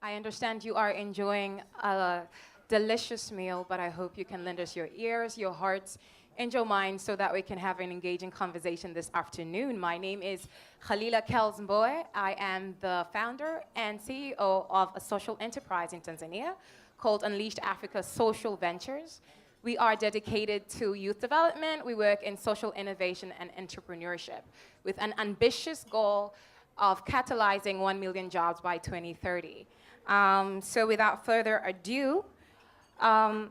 I understand you are enjoying a delicious meal, but I hope you can lend us your ears, your hearts, and your minds so that we can have an engaging conversation this afternoon. My name is Khalila Kelsmboy. I am the founder and CEO of a social enterprise in Tanzania called Unleashed Africa Social Ventures. We are dedicated to youth development. We work in social innovation and entrepreneurship with an ambitious goal of catalyzing 1 million jobs by 2030. So without further ado, um,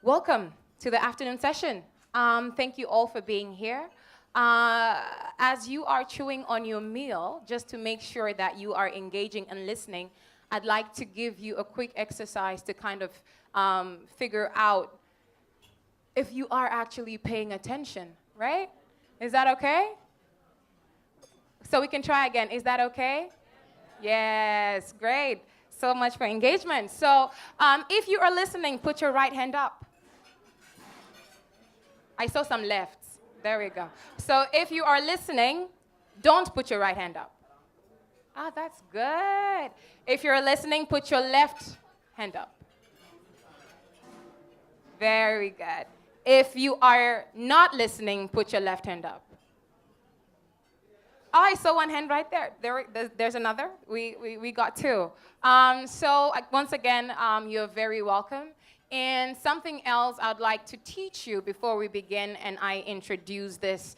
welcome to the afternoon session. Thank you all for being here. As you are chewing on your meal, just to make sure that you are engaging and listening, I'd like to give you a quick exercise to kind of figure out if you are actually paying attention, right? Is that okay? So we can try again. Is that okay? Yes, great. So much for engagement. So if you are listening, put your right hand up. I saw some lefts. There we go. So if you are listening, don't put your right hand up. Ah, that's good. If you're listening, put your left hand up. Very good. If you are not listening, put your left hand up. Oh, I saw one hand right there. There's another. We got two. So once again, you're very welcome. And something else I'd like to teach you before we begin and I introduce this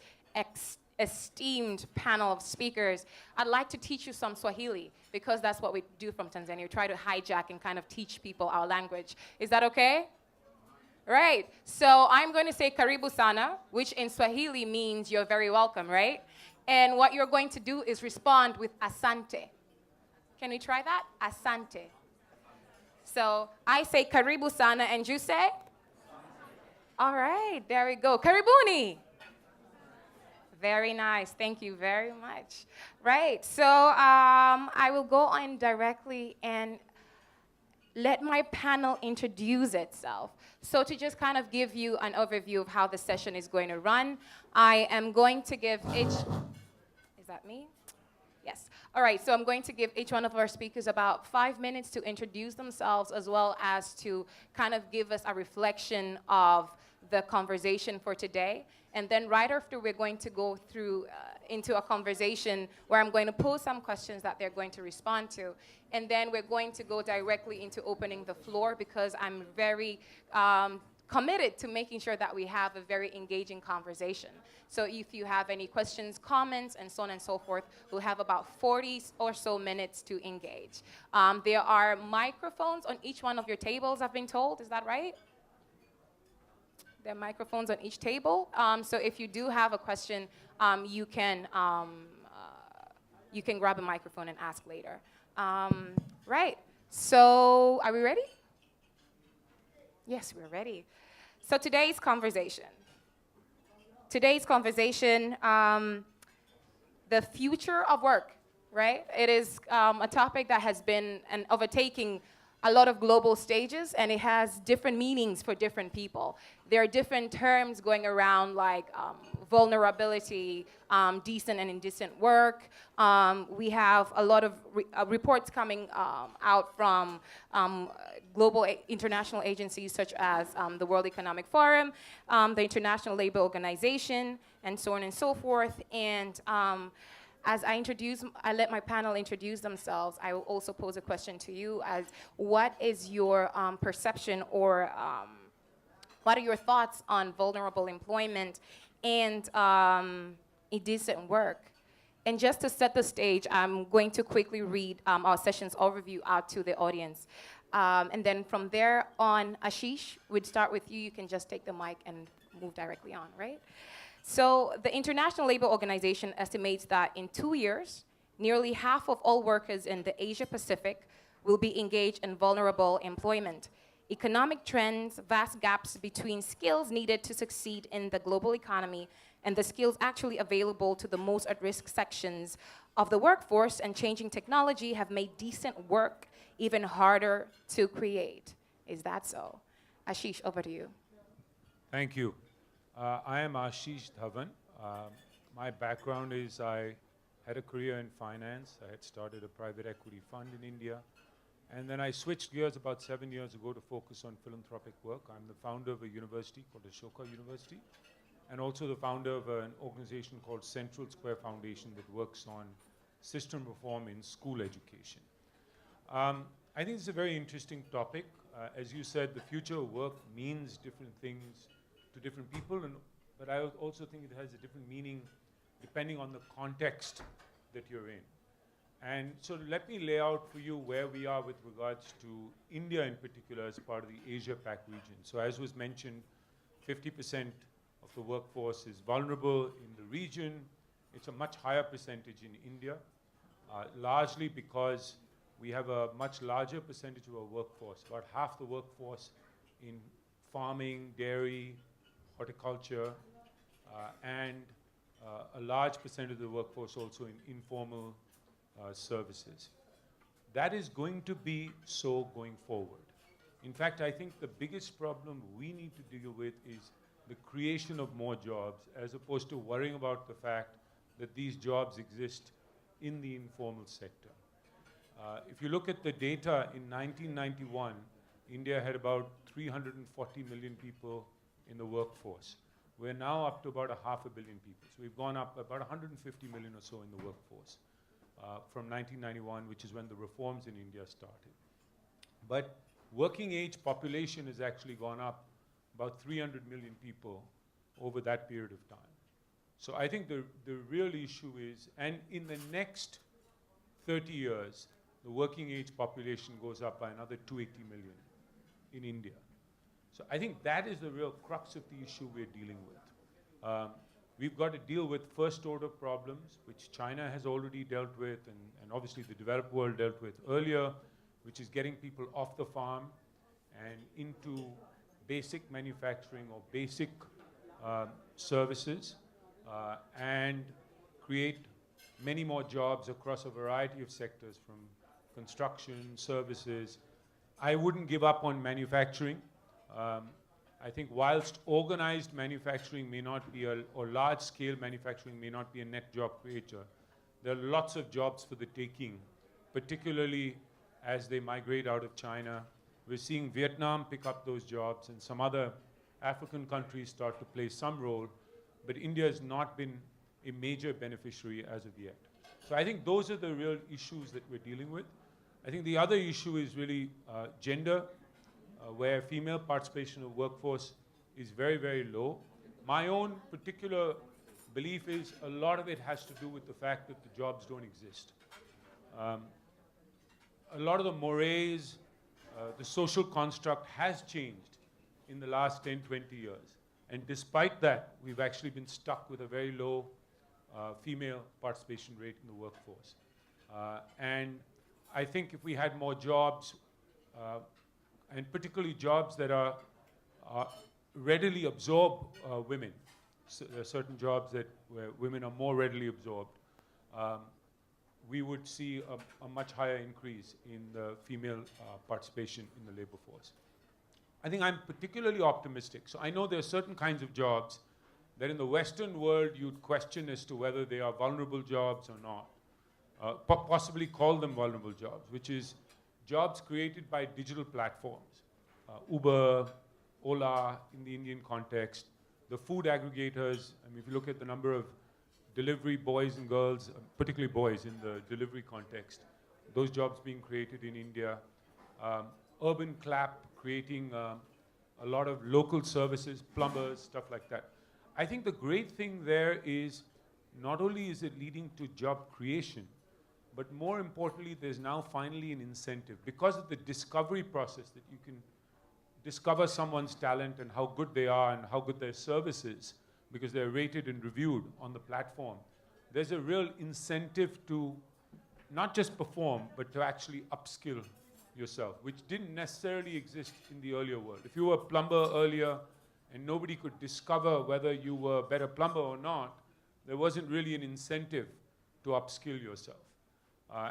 esteemed panel of speakers, I'd like to teach you some Swahili because that's what we do from Tanzania. We try to hijack and kind of teach people our language. Is that okay? Right. So I'm going to say karibu sana, which in Swahili means you're very welcome, right? And what you're going to do is respond with asante. Can we try that? Asante. So I say karibu sana and you say? All right, there we go. Karibuni. Very nice. Thank you very much. Right. So I will go on directly and let my panel introduce itself. So to just kind of give you an overview of how the session is going to run, I am going to give each... Is that me? Yes. All right, so I'm going to give each one of our speakers about 5 minutes to introduce themselves as well as to kind of give us a reflection of the conversation for today. And then right after, we're going to go through into a conversation where I'm going to pose some questions that they're going to respond to. And then we're going to go directly into opening the floor because I'm very committed to making sure that we have a very engaging conversation. So if you have any questions, comments, and so on and so forth, we'll have about 40 or so minutes to engage. There are microphones on each one of your tables, I've been told. Is that right? There are microphones on each table. So if you do have a question, you can grab a microphone and ask later. Right. So are we ready? Yes, we're ready. So today's conversation, the future of work, right? It is a topic that has been overtaking a lot of global stages, and it has different meanings for different people. There are different terms going around like vulnerability, decent and indecent work. We have a lot of reports coming out from global international agencies such as the World Economic Forum, the International Labour Organization, and so on and so forth. And as I let my panel introduce themselves, I will also pose a question to you as what is your perception or what are your thoughts on vulnerable employment and indecent work? And just to set the stage, I'm going to quickly read our session's overview out to the audience. And then from there on, Ashish, we'd start with you. You can just take the mic and move directly on, right? So the International Labour Organization estimates that in 2 years, nearly half of all workers in the Asia Pacific will be engaged in vulnerable employment. Economic trends, vast gaps between skills needed to succeed in the global economy and the skills actually available to the most at-risk sections of the workforce, and changing technology have made decent work even harder to create. Is that so? Ashish, over to you. Thank you. I am Ashish Dhawan. My background is I had a career in finance. I had started a private equity fund in India. And then I switched gears about 7 years ago to focus on philanthropic work. I'm the founder of a university called Ashoka University, and also the founder of an organization called Central Square Foundation that works on system reform in school education. I think it's a very interesting topic. As you said, the future of work means different things to different people, but I also think it has a different meaning depending on the context that you're in. And so let me lay out for you where we are with regards to India in particular as part of the Asia-Pac region. So as was mentioned, 50% of the workforce is vulnerable in the region. It's a much higher percentage in India, largely because we have a much larger percentage of our workforce, about half the workforce in farming, dairy, horticulture, and a large percentage of the workforce also in informal services. That is going to be so going forward. In fact, I think the biggest problem we need to deal with is the creation of more jobs, as opposed to worrying about the fact that these jobs exist in the informal sector. If you look at the data in 1991, India had about 340 million people in the workforce. We're now up to about 500 million people. So we've gone up about 150 million or so in the workforce from 1991, which is when the reforms in India started. But working age population has actually gone up about 300 million people over that period of time. So I think the real issue is, and in the next 30 years, the working age population goes up by another 280 million in India. So I think that is the real crux of the issue we're dealing with. We've got to deal with first order problems, which China has already dealt with, and obviously the developed world dealt with earlier, which is getting people off the farm and into basic manufacturing or basic services, and create many more jobs across a variety of sectors, from construction, services. I wouldn't give up on manufacturing. I think whilst organized manufacturing may not be, or large-scale manufacturing may not be a net job creator, there are lots of jobs for the taking, particularly as they migrate out of China. We're seeing Vietnam pick up those jobs, and some other African countries start to play some role, but India has not been a major beneficiary as of yet. So I think those are the real issues that we're dealing with. I think the other issue is really gender, where female participation of workforce is very, very low. My own particular belief is a lot of it has to do with the fact that the jobs don't exist. A lot of the mores, the social construct has changed in the last 10, 20 years. And despite that, we've actually been stuck with a very low female participation rate in the workforce. And I think if we had more jobs, and particularly jobs that are readily absorb women, there are certain jobs where women are more readily absorbed, we would see a much higher increase in the female participation in the labor force. I think I'm particularly optimistic. So I know there are certain kinds of jobs that in the Western world you'd question as to whether they are vulnerable jobs or not, possibly call them vulnerable jobs, which is jobs created by digital platforms. Uber, Ola in the Indian context, the food aggregators. I mean, if you look at the number of delivery boys and girls, particularly boys in the delivery context, those jobs being created in India. Urban clap, creating a lot of local services, plumbers, stuff like that. I think the great thing there is not only is it leading to job creation, but more importantly, there's now finally an incentive. Because of the discovery process that you can discover someone's talent and how good they are and how good their service is, because they're rated and reviewed on the platform, there's a real incentive to not just perform, but to actually upskill yourself, which didn't necessarily exist in the earlier world. If you were a plumber earlier and nobody could discover whether you were a better plumber or not, there wasn't really an incentive to upskill yourself.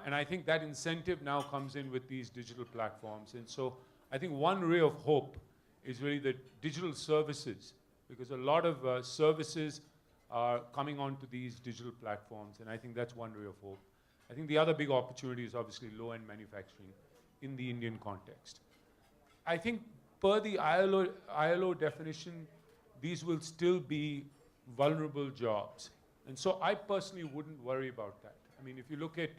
And I think that incentive now comes in with these digital platforms. And so I think one ray of hope is really the digital services, because a lot of services are coming onto these digital platforms, and I think that's one ray of hope. I think the other big opportunity is obviously low-end manufacturing in the Indian context. I think per the ILO definition, these will still be vulnerable jobs. And so I personally wouldn't worry about that. I mean, if you look at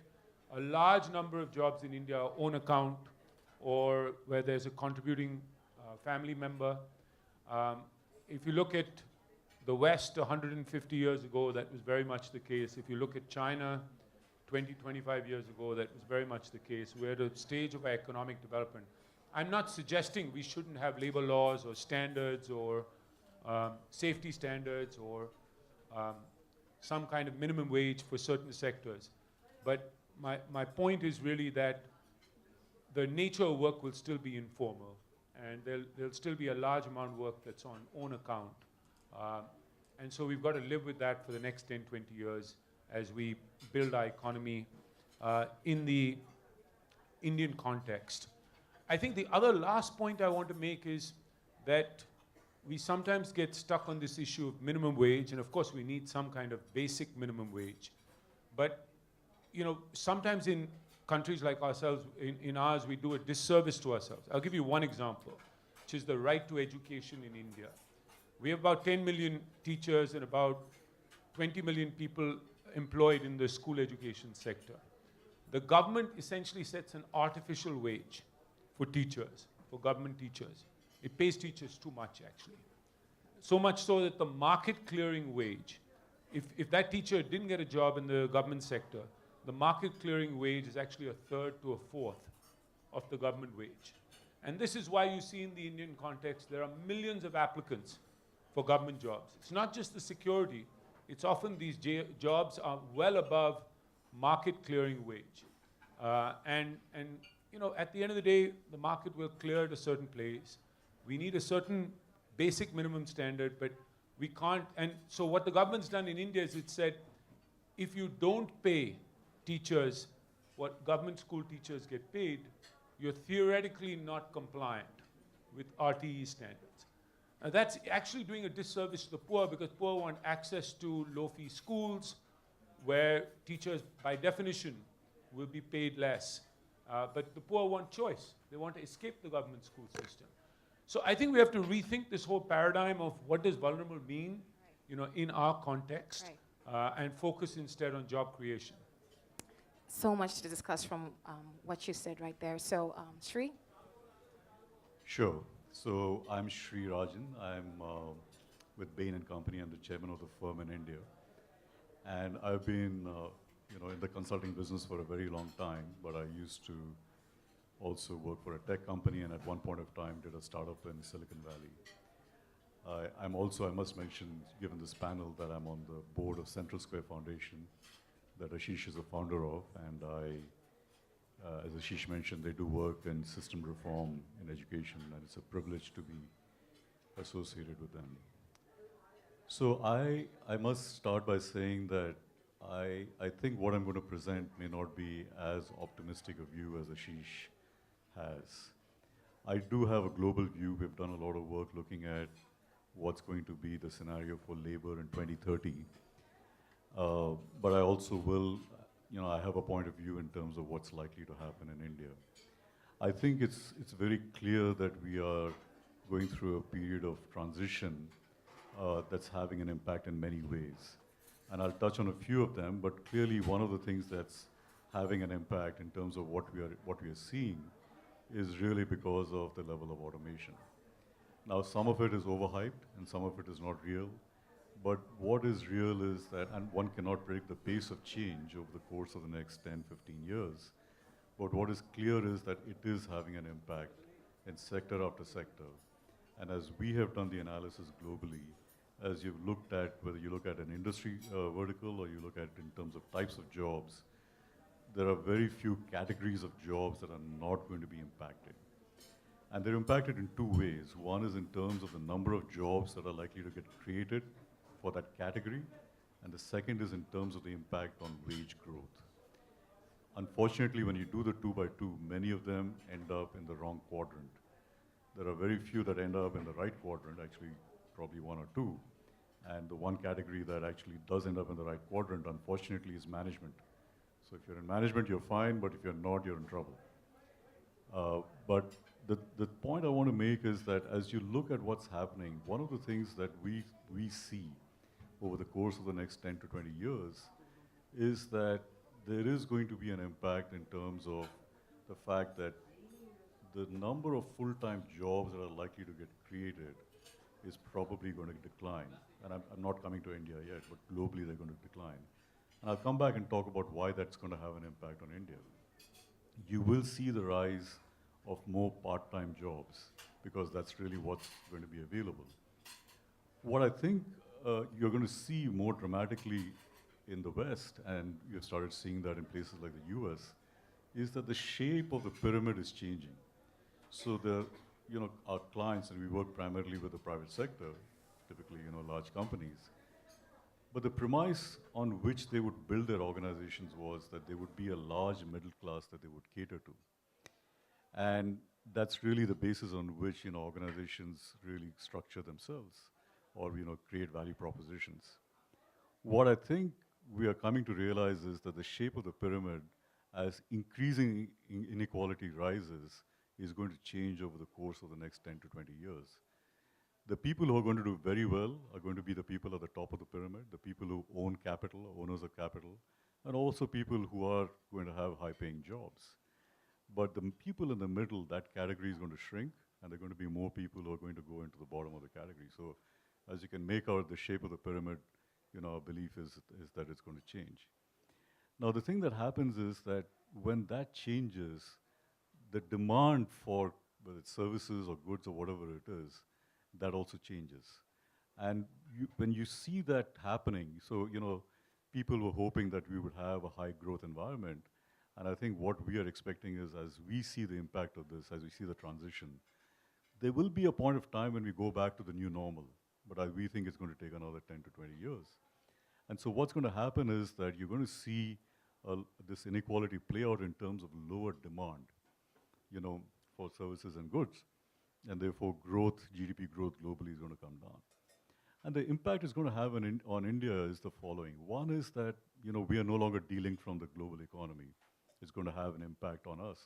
a large number of jobs in India, own account, or where there's a contributing family member. If you look at the West 150 years ago, that was very much the case. If you look at China 20, 25 years ago, that was very much the case. We're at a stage of our economic development. I'm not suggesting we shouldn't have labor laws or standards or safety standards or some kind of minimum wage for certain sectors. But my point is really that the nature of work will still be informal, and there'll still be a large amount of work that's on own account. And so we've got to live with that for the next 10, 20 years as we build our economy in the Indian context. I think the other last point I want to make is that we sometimes get stuck on this issue of minimum wage, and of course we need some kind of basic minimum wage. But you know, sometimes in countries like ourselves, in ours, we do a disservice to ourselves. I'll give you one example, which is the right to education in India. We have about 10 million teachers and about 20 million people employed in the school education sector. The government essentially sets an artificial wage for teachers, for government teachers. It pays teachers too much, actually. So much so that the market clearing wage, if that teacher didn't get a job in the government sector, the market clearing wage is actually a third to a fourth of the government wage. And this is why you see in the Indian context, there are millions of applicants for government jobs. It's not just the security, it's often these jobs are well above market clearing wage. And you know, at the end of the day, the market will clear at a certain place. We need a certain basic minimum standard, but we can't. And so what the government's done in India is it said, if you don't pay teachers what government school teachers get paid, you're theoretically not compliant with RTE standards. That's actually doing a disservice to the poor, because poor want access to low-fee schools where teachers, by definition, will be paid less. But the poor want choice. They want to escape the government school system. So I think we have to rethink this whole paradigm of what does vulnerable mean, you know, in our context, and focus instead on job creation. So much to discuss from what you said right there. So, Sri? Sure. So I'm Sri Rajan. I'm with Bain and Company. I'm the chairman of the firm in India. And I've been in the consulting business for a very long time, but I used to also work for a tech company, and at one point of time did a startup in Silicon Valley. I'm also, I must mention, given this panel, that I'm on the board of Central Square Foundation, that Ashish is a founder of, and as Ashish mentioned, they do work in system reform in education, and it's a privilege to be associated with them. So I must start by saying that I think what I'm going to present may not be as optimistic a view as Ashish has. I do have a global view. We've done a lot of work looking at what's going to be the scenario for labor in 2030. But I also will, I have a point of view in terms of what's likely to happen in India. I think it's very clear that we are going through a period of transition that's having an impact in many ways. And I'll touch on a few of them, but clearly one of the things that's having an impact in terms of what we are seeing is really because of the level of automation. Now, some of it is overhyped and some of it is not real. But what is real is that, and one cannot predict the pace of change over the course of the next 10, 15 years, but what is clear is that it is having an impact in sector after sector. And as we have done the analysis globally, as you've looked at, whether you look at an industry vertical or you look at in terms of types of jobs, there are very few categories of jobs that are not going to be impacted. And they're impacted in two ways. One is in terms of the number of jobs that are likely to get created for that category, and the second is in terms of the impact on wage growth. Unfortunately, when you do the 2 by 2, many of them end up in the wrong quadrant. There are very few that end up in the right quadrant, actually probably one or two, And the one category that actually does end up in the right quadrant, unfortunately, is management. So if you're in management, you're fine, but if you're not, you're in trouble. But the point I want to make is that as you look at what's happening, one of the things that we see over the course of the next 10 to 20 years is that there is going to be an impact in terms of the fact that the number of full-time jobs that are likely to get created is probably going to decline. And I'm not coming to India yet, but globally they're going to decline. And I'll come back and talk about why that's going to have an impact on India. You will see the rise of more part-time jobs because that's really what's going to be available. What I think you're going to see more dramatically in the West, and you've started seeing that in places like the US, is that the shape of the pyramid is changing. So our clients, and we work primarily with the private sector, typically, large companies. But the premise on which they would build their organizations was that there would be a large middle class that they would cater to. And that's really the basis on which, organizations really structure themselves or, create value propositions. What I think we are coming to realize is that the shape of the pyramid, as increasing inequality rises, is going to change over the course of the next 10 to 20 years. The people who are going to do very well are going to be the people at the top of the pyramid, the people who own capital, owners of capital, and also people who are going to have high-paying jobs. But the people in the middle, that category is going to shrink, and there are going to be more people who are going to go into the bottom of the category. So as you can make out the shape of the pyramid, our belief is that it's going to change. Now, the thing that happens is that when that changes, the demand for whether it's services or goods or whatever it is, that also changes. And when you see that happening, so, people were hoping that we would have a high growth environment. And I think what we are expecting is as we see the impact of this, as we see the transition, there will be a point of time when we go back to the new normal. But we think it's going to take another 10 to 20 years. And so what's going to happen is that you're going to see this inequality play out in terms of lower demand, for services and goods. And therefore, GDP growth globally is going to come down. And the impact it's going to have on India is the following. One is that, we are no longer dealing from the global economy. It's going to have an impact on us.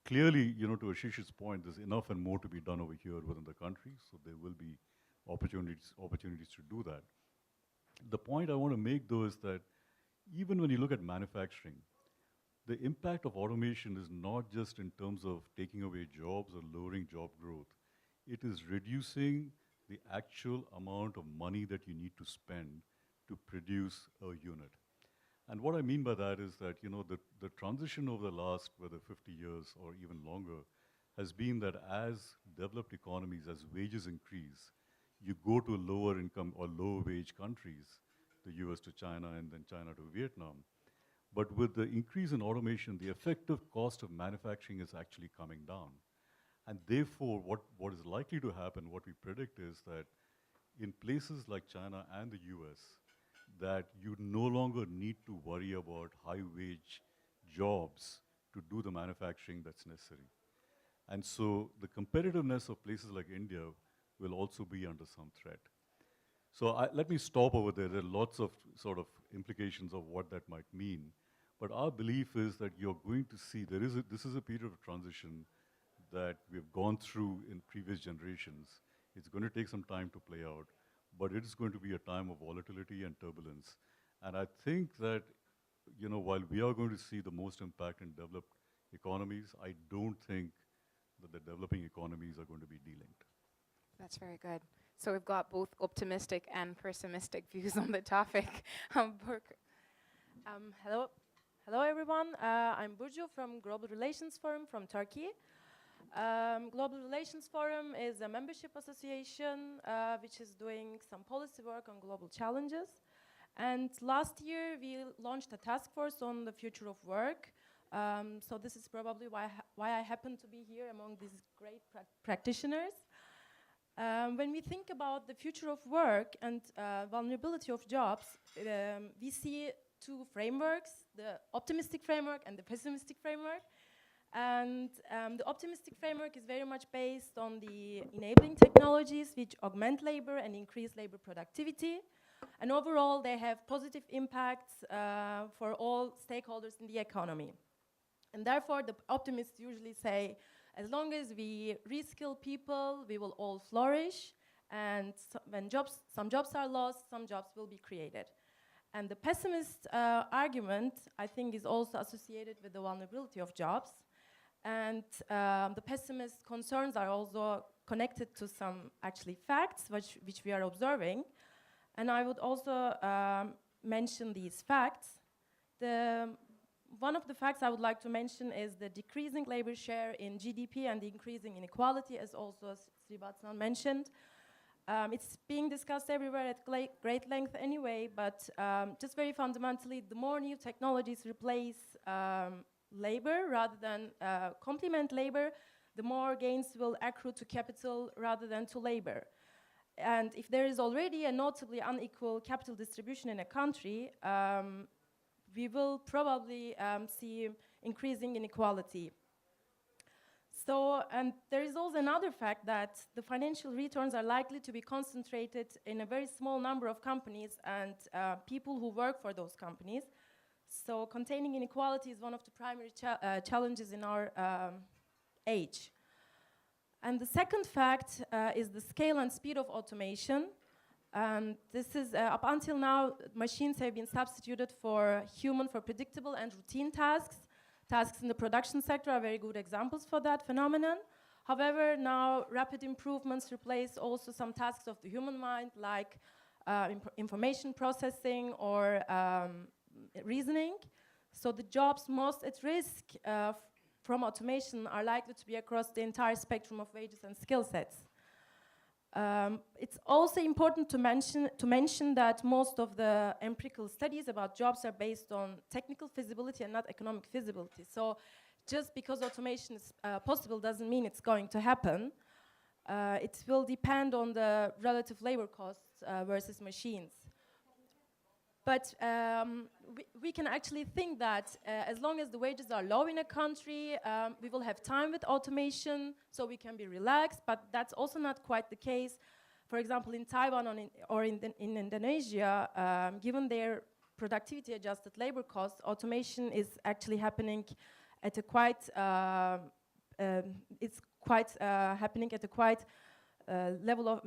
Clearly, to Ashish's point, there's enough and more to be done over here within the country, so there will be opportunities to do that. The point I want to make, though, is that even when you look at manufacturing, the impact of automation is not just in terms of taking away jobs or lowering job growth. It is reducing the actual amount of money that you need to spend to produce a unit. And what I mean by that is that, the transition over the last, whether 50 years or even longer, has been that as developed economies, as wages increase, you go to lower income or low wage countries, the US to China and then China to Vietnam. But with the increase in automation, the effective cost of manufacturing is actually coming down. And therefore, what is likely to happen, what we predict is that in places like China and the US, that you no longer need to worry about high wage jobs to do the manufacturing that's necessary. And so the competitiveness of places like India will also be under some threat. So let me stop over there. There are lots of sort of implications of what that might mean. But our belief is that you're going to see this is a period of transition that we've gone through in previous generations. It's going to take some time to play out, but it is going to be a time of volatility and turbulence. And I think that, while we are going to see the most impact in developed economies, I don't think that the developing economies are going to be delinked. That's very good. So we've got both optimistic and pessimistic views on the topic. Hello, everyone. I'm Burcu from Global Relations Forum from Turkey. Global Relations Forum is a membership association which is doing some policy work on global challenges. And last year, we launched a task force on the future of work. So this is probably why I happen to be here among these great practitioners. When we think about the future of work and vulnerability of jobs, we see two frameworks, the optimistic framework and the pessimistic framework. And the optimistic framework is very much based on the enabling technologies which augment labor and increase labor productivity. And overall, they have positive impacts for all stakeholders in the economy. And therefore, the optimists usually say, as long as we reskill people, we will all flourish. And when some jobs are lost, some jobs will be created. And the pessimist argument, I think, is also associated with the vulnerability of jobs. And the pessimist concerns are also connected to some actually facts which we are observing. And I would also mention these facts. One of the facts I would like to mention is the decreasing labor share in GDP and the increasing inequality, as also Srivatsan mentioned. It's being discussed everywhere at great length anyway, but just very fundamentally, the more new technologies replace labor rather than complement labor, the more gains will accrue to capital rather than to labor. And if there is already a notably unequal capital distribution in a country, we will probably see increasing inequality. So, and there is also another fact that the financial returns are likely to be concentrated in a very small number of companies and people who work for those companies. So containing inequality is one of the primary challenges in our age. And the second fact is the scale and speed of automation. This is, up until now, machines have been substituted for human for predictable and routine tasks. Tasks in the production sector are very good examples for that phenomenon. However, now rapid improvements replace also some tasks of the human mind, like information processing or reasoning. So the jobs most at risk from automation are likely to be across the entire spectrum of wages and skill sets. It's also important to mention that most of the empirical studies about jobs are based on technical feasibility and not economic feasibility. So just because automation is possible doesn't mean it's going to happen. It will depend on the relative labor costs versus machines. But we can actually think that as long as the wages are low in a country, we will have time with automation, so we can be relaxed, but that's also not quite the case. For example, in Taiwan or in Indonesia, given their productivity-adjusted labor costs, automation is actually happening at a quite, level of,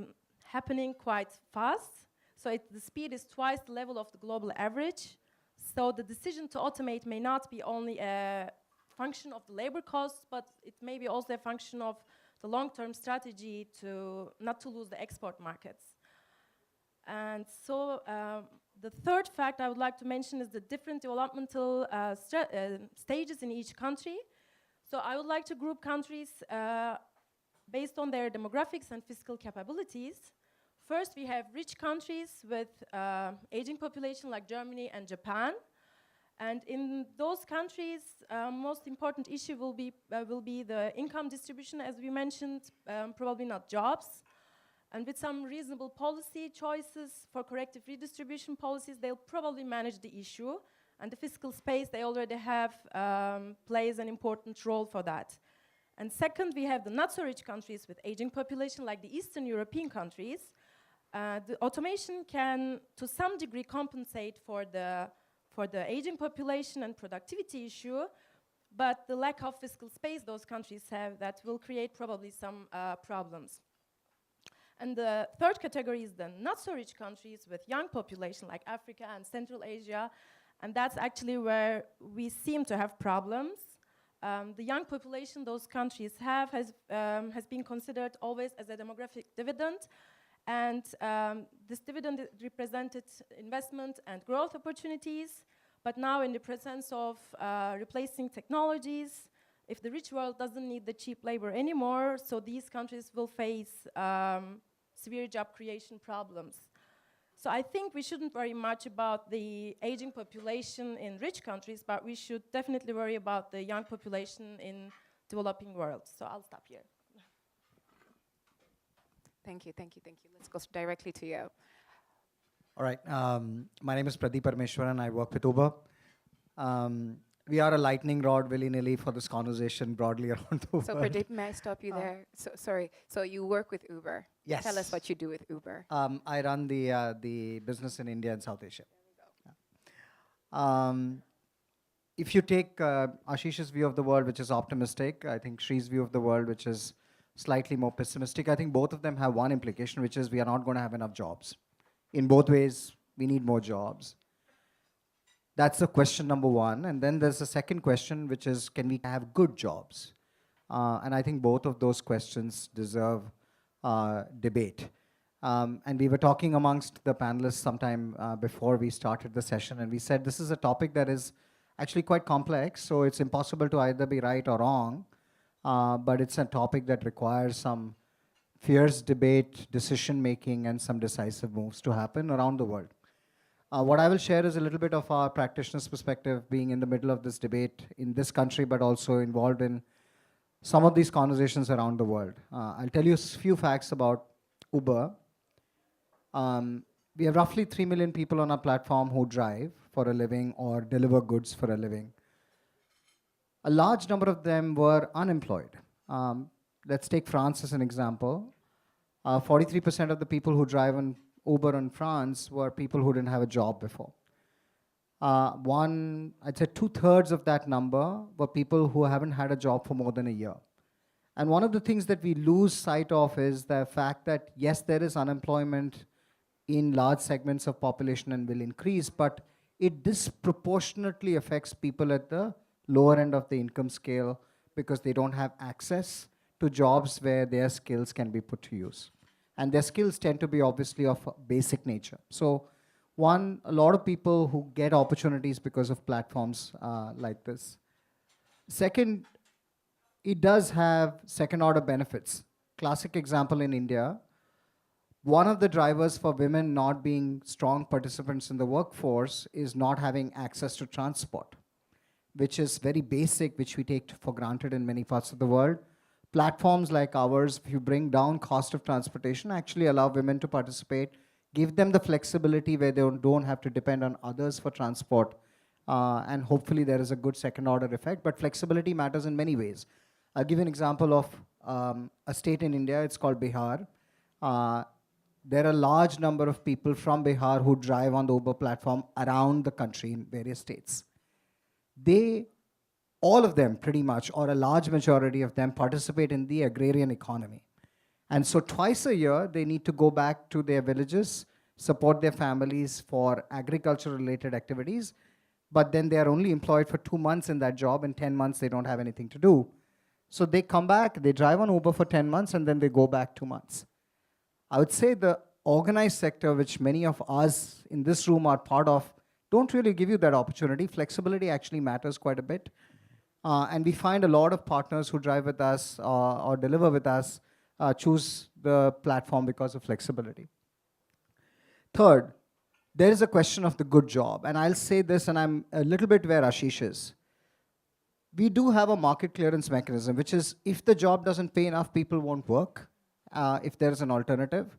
happening quite fast. So the speed is twice the level of the global average. So the decision to automate may not be only a function of the labor costs, but it may be also a function of the long-term strategy to not to lose the export markets. And so the third fact I would like to mention is the different developmental stages in each country. So I would like to group countries based on their demographics and fiscal capabilities. First, we have rich countries with aging population like Germany and Japan. And in those countries, most important issue will be the income distribution, as we mentioned, probably not jobs. And with some reasonable policy choices for corrective redistribution policies, they'll probably manage the issue. And the fiscal space they already have plays an important role for that. And second, we have the not so rich countries with aging population like the Eastern European countries. The automation can, to some degree, compensate for the aging population and productivity issue, but the lack of fiscal space those countries have, that will create probably some problems. And the third category is the not so rich countries with young population like Africa and Central Asia, and that's actually where we seem to have problems. The young population those countries have has been considered always as a demographic dividend. And this dividend represented investment and growth opportunities. But now in the presence of replacing technologies, if the rich world doesn't need the cheap labor anymore, so these countries will face severe job creation problems. So I think we shouldn't worry much about the aging population in rich countries, but we should definitely worry about the young population in developing world. So I'll stop here. Thank you. Let's go directly to you. All right. My name is Pradeep Parmeshwaran. I work with Uber. we are a lightning rod willy-nilly for this conversation broadly around the So world. Pradeep, may I stop you there? So, sorry. So you work with Uber. Yes. Tell us what you do with Uber. I run the business in India and South Asia. If you take Ashish's view of the world, which is optimistic, I think Shree's view of the world, which is slightly more pessimistic, I think both of them have one implication, which is we are not going to have enough jobs. In both ways, we need more jobs. That's the question number one. And then there's a second question, which is, can we have good jobs? And I think both of those questions deserve debate. And we were talking amongst the panelists sometime before we started the session, and we said this is a topic that is actually quite complex, so it's impossible to either be right or wrong, but it's a topic that requires some fierce debate, decision-making, and some decisive moves to happen around the world. What I will share is a little bit of our practitioner's perspective, being in the middle of this debate in this country, but also involved in some of these conversations around the world. I'll tell you a few facts about Uber. We have roughly 3 million people on our platform who drive for a living or deliver goods for a living. A large number of them were unemployed. Let's take France as an example. 43% of the people who drive on Uber in France were people who didn't have a job before. I'd say 2/3 of that number were people who haven't had a job for more than a year. And one of the things that we lose sight of is the fact that, yes, there is unemployment in large segments of population and will increase, but it disproportionately affects people at the lower end of the income scale because they don't have access to jobs where their skills can be put to use. And their skills tend to be obviously of basic nature. So one, a lot of people who get opportunities because of platforms like this. Second, it does have second order benefits. Classic example in India, one of the drivers for women not being strong participants in the workforce is not having access to transport, which is very basic, which we take for granted in many parts of the world. Platforms like ours, if you bring down cost of transportation, actually allow women to participate, give them the flexibility where they don't have to depend on others for transport, and hopefully there is a good second order effect, but flexibility matters in many ways. I'll give you an example of a state in India, it's called Bihar. There are a large number of people from Bihar who drive on the Uber platform around the country in various states. All of them pretty much, or a large majority of them, participate in the agrarian economy. And so twice a year, they need to go back to their villages, support their families for agriculture-related activities, but then they are only employed for 2 months in that job, and 10 months they don't have anything to do. So they come back, they drive on Uber for 10 months, and then they go back 2 months. I would say the organized sector, which many of us in this room are part of, don't really give you that opportunity. Flexibility actually matters quite a bit. And we find a lot of partners who drive with us or deliver with us choose the platform because of flexibility. Third, there is a question of the good job. And I'll say this, and I'm a little bit where Ashish is. We do have a market clearance mechanism, which is if the job doesn't pay enough, people won't work. If there is an alternative.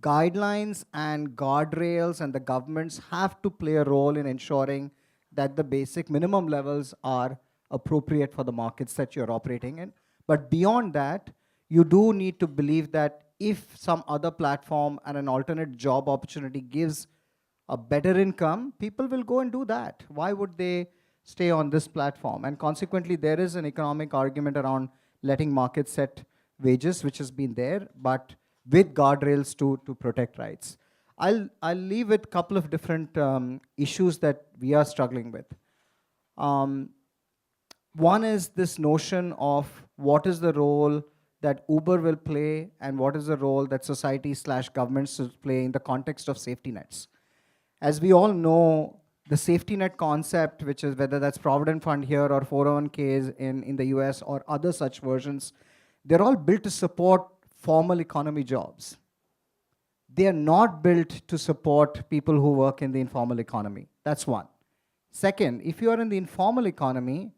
Guidelines and guardrails and the governments have to play a role in ensuring that the basic minimum levels are appropriate for the markets that you're operating in. But beyond that, you do need to believe that if some other platform and an alternate job opportunity gives a better income, people will go and do that. Why would they stay on this platform? And consequently, there is an economic argument around letting markets set wages, which has been there, but with guardrails to protect rights. I'll leave with a couple of different issues that we are struggling with. One is this notion of what is the role that Uber will play and what is the role that society/governments will play in the context of safety nets. As we all know, the safety net concept, which is whether that's Provident Fund here or 401ks in the US or other such versions, they're all built to support formal economy jobs. They are not built to support people who work in the informal economy. That's one. Second, if you are in the informal economy,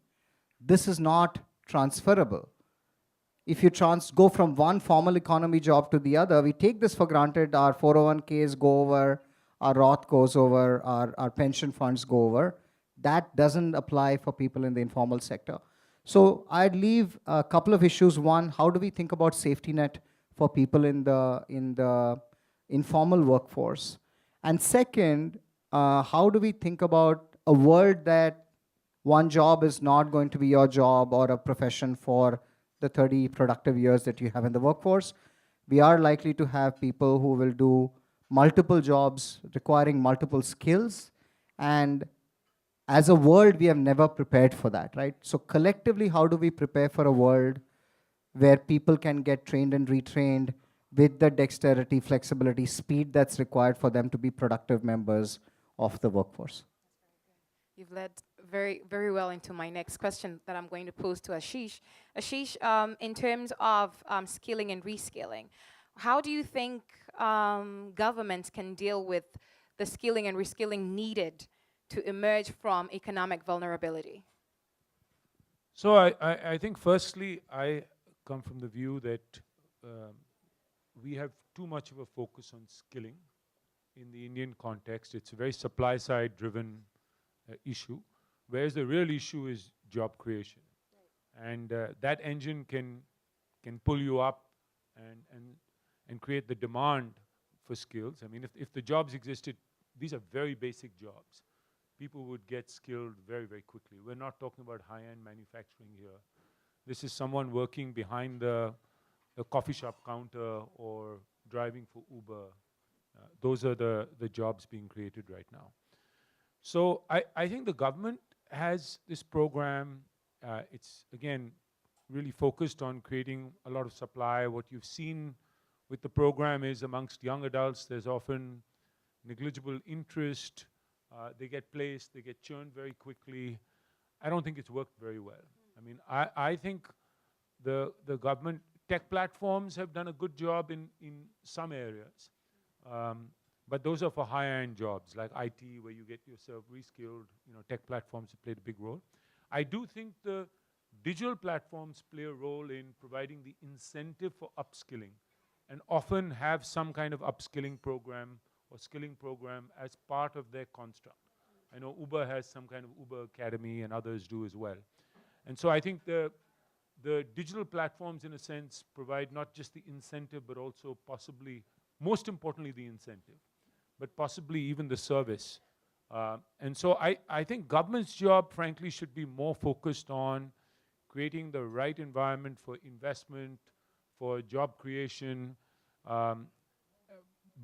this is not transferable. If you go from one formal economy job to the other, we take this for granted, our 401ks go over, our Roth goes over, our pension funds go over. that doesn't apply for people in the informal sector. So I'd leave a couple of issues. One, how do we think about safety net for people in the informal workforce? And second, how do we think about a world that one job is not going to be your job or a profession for the 30 productive years that you have in the workforce? We are likely to have people who will do multiple jobs requiring multiple skills. And as a world, we have never prepared for that, right? So collectively, how do we prepare for a world where people can get trained and retrained with the dexterity, flexibility, speed that's required for them to be productive members of the workforce? You've led very, very well into my next question that I'm going to pose to Ashish. Ashish, in terms of skilling and reskilling, how do you think governments can deal with the skilling and reskilling needed to emerge from economic vulnerability? So I think firstly, I come from the view that we have too much of a focus on skilling in the Indian context. It's a very supply side driven issue, whereas the real issue is job creation. Right. And that engine can pull you up and create the demand for skills. I mean, if the jobs existed, these are very basic jobs. People would get skilled very, very quickly. We're not talking about high-end manufacturing here. This is someone working behind the coffee shop counter or driving for Uber. Those are the jobs being created right now. So I think the government has this program. It's, again, really focused on creating a lot of supply. What you've seen with the program is amongst young adults, there's often negligible interest. They get placed, they get churned very quickly. I don't think it's worked very well. I mean, I think the government tech platforms have done a good job in some areas. But those are for higher-end jobs, like IT, where you get yourself reskilled. You know, tech platforms have played a big role. I do think the digital platforms play a role in providing the incentive for upskilling, and often have some kind of upskilling program or skilling program as part of their construct. I know Uber has some kind of Uber Academy, and others do as well. And so I think the digital platforms, in a sense, provide not just the incentive, but also possibly, most importantly, the incentive, but possibly even the service. And so I think government's job, frankly, should be more focused on creating the right environment for investment, for job creation,